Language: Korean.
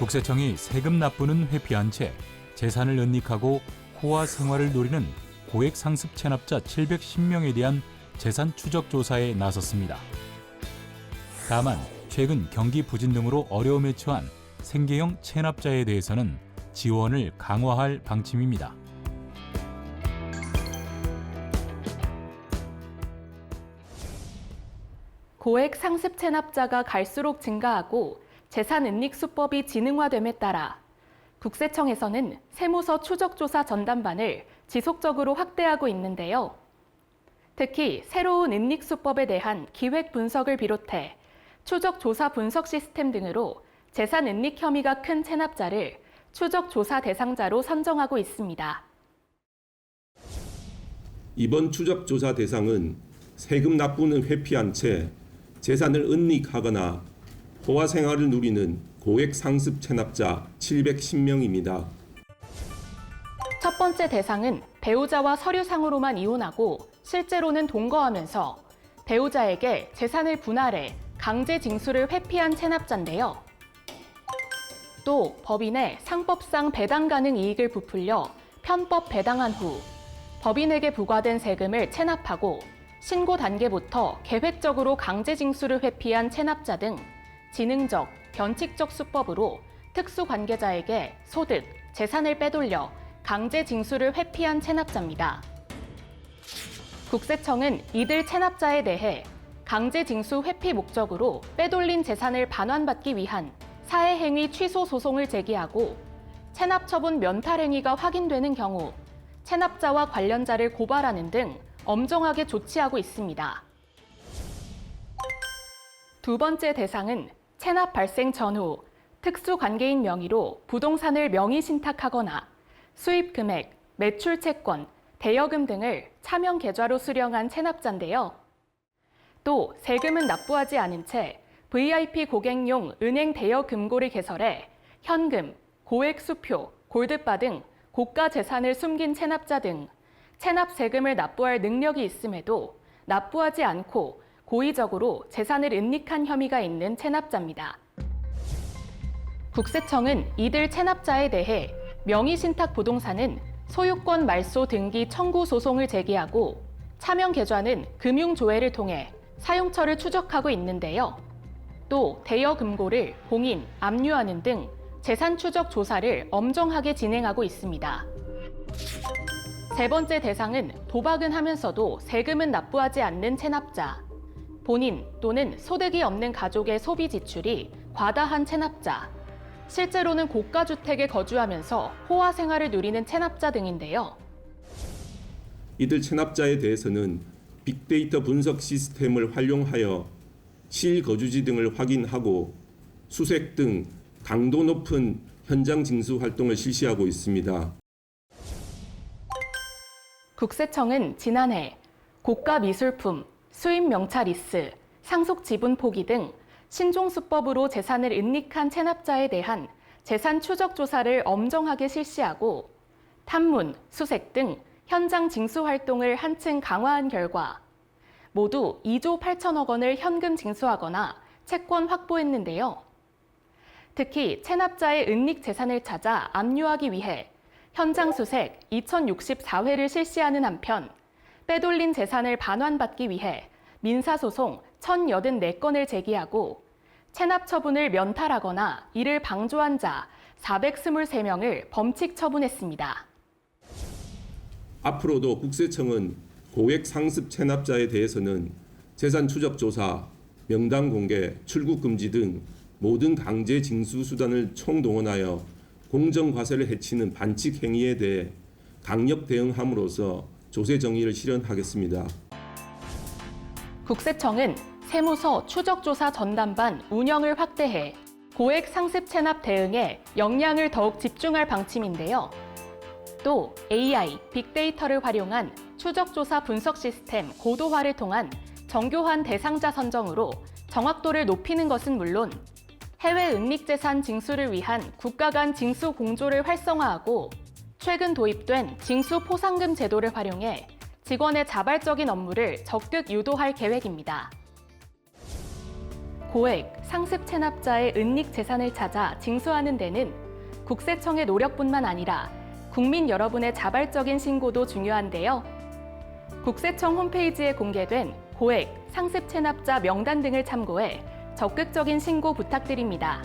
국세청이 세금 납부는 회피한 채 재산을 은닉하고 호화 생활을 누리는 고액 상습 체납자 710명에 대한 재산 추적 조사에 나섰습니다. 다만 최근 경기 부진 등으로 어려움에 처한 생계형 체납자에 대해서는 지원을 강화할 방침입니다. 고액 상습 체납자가 갈수록 증가하고 재산 은닉 수법이 지능화됨에 따라 국세청에서는 세무서 추적조사 전담반을 지속적으로 확대하고 있는데요. 특히 새로운 은닉 수법에 대한 기획 분석을 비롯해 추적조사 분석 시스템 등으로 재산 은닉 혐의가 큰 체납자를 추적조사 대상자로 선정하고 있습니다. 이번 추적조사 대상은 세금 납부는 회피한 채 재산을 은닉하거나 호화 생활을 누리는 고액 상습 체납자 710명입니다. 첫 번째 대상은 배우자와 서류상으로만 이혼하고 실제로는 동거하면서 배우자에게 재산을 분할해 강제 징수를 회피한 체납자인데요. 또 법인에 상법상 배당 가능 이익을 부풀려 편법 배당한 후 법인에게 부과된 세금을 체납하고 신고 단계부터 계획적으로 강제 징수를 회피한 체납자 등 지능적, 변칙적 수법으로 특수 관계자에게 소득, 재산을 빼돌려 강제 징수를 회피한 체납자입니다. 국세청은 이들 체납자에 대해 강제 징수 회피 목적으로 빼돌린 재산을 반환받기 위한 사해행위 취소 소송을 제기하고 체납 처분 면탈 행위가 확인되는 경우 체납자와 관련자를 고발하는 등 엄정하게 조치하고 있습니다. 두 번째 대상은 체납 발생 전후 특수 관계인 명의로 부동산을 명의 신탁하거나 수입 금액, 매출 채권, 대여금 등을 차명 계좌로 수령한 체납자인데요. 또 세금은 납부하지 않은 채 VIP 고객용 은행 대여 금고를 개설해 현금, 고액 수표, 골드바 등 고가 재산을 숨긴 체납자 등 체납 세금을 납부할 능력이 있음에도 납부하지 않고 고의적으로 재산을 은닉한 혐의가 있는 체납자입니다. 국세청은 이들 체납자에 대해 명의신탁 부동산은 소유권 말소 등기 청구 소송을 제기하고 차명 계좌는 금융조회를 통해 사용처를 추적하고 있는데요. 또 대여 금고를 공인, 압류하는 등 재산 추적 조사를 엄정하게 진행하고 있습니다. 세 번째 대상은 도박은 하면서도 세금은 납부하지 않는 체납자, 본인 또는 소득이 없는 가족의 소비 지출이 과다한 체납자, 실제로는 고가주택에 거주하면서 호화 생활을 누리는 체납자 등인데요. 이들 체납자에 대해서는 빅데이터 분석 시스템을 활용하여 실거주지 등을 확인하고 수색 등 강도 높은 현장 징수 활동을 실시하고 있습니다. 국세청은 지난해 고가 미술품, 수입 명차 리스, 상속 지분 포기 등 신종수법으로 재산을 은닉한 체납자에 대한 재산 추적 조사를 엄정하게 실시하고 탐문, 수색 등 현장 징수 활동을 한층 강화한 결과 모두 2조 8천억 원을 현금 징수하거나 채권 확보했는데요. 특히 체납자의 은닉 재산을 찾아 압류하기 위해 현장 수색 2064회를 실시하는 한편 빼돌린 재산을 반환받기 위해 민사소송 1084건을 제기하고 체납 처분을 면탈하거나 이를 방조한 자 423명을 범칙 처분했습니다. 앞으로도 국세청은 고액 상습 체납자에 대해서는 재산 추적 조사, 명단 공개, 출국 금지 등 모든 강제 징수 수단을 총동원하여 공정 과세를 해치는 반칙 행위에 대해 강력 대응함으로써 조세 정의를 실현하겠습니다. 국세청은 세무서 추적조사 전담반 운영을 확대해 고액 상습 체납 대응에 역량을 더욱 집중할 방침인데요. 또 AI, 빅데이터를 활용한 추적조사 분석 시스템 고도화를 통한 정교한 대상자 선정으로 정확도를 높이는 것은 물론 해외 은닉재산 징수를 위한 국가 간 징수 공조를 활성화하고 최근 도입된 징수 포상금 제도를 활용해 직원의 자발적인 업무를 적극 유도할 계획입니다. 고액, 상습 체납자의 은닉 재산을 찾아 징수하는 데는 국세청의 노력뿐만 아니라 국민 여러분의 자발적인 신고도 중요한데요. 국세청 홈페이지에 공개된 고액, 상습 체납자 명단 등을 참고해 적극적인 신고 부탁드립니다.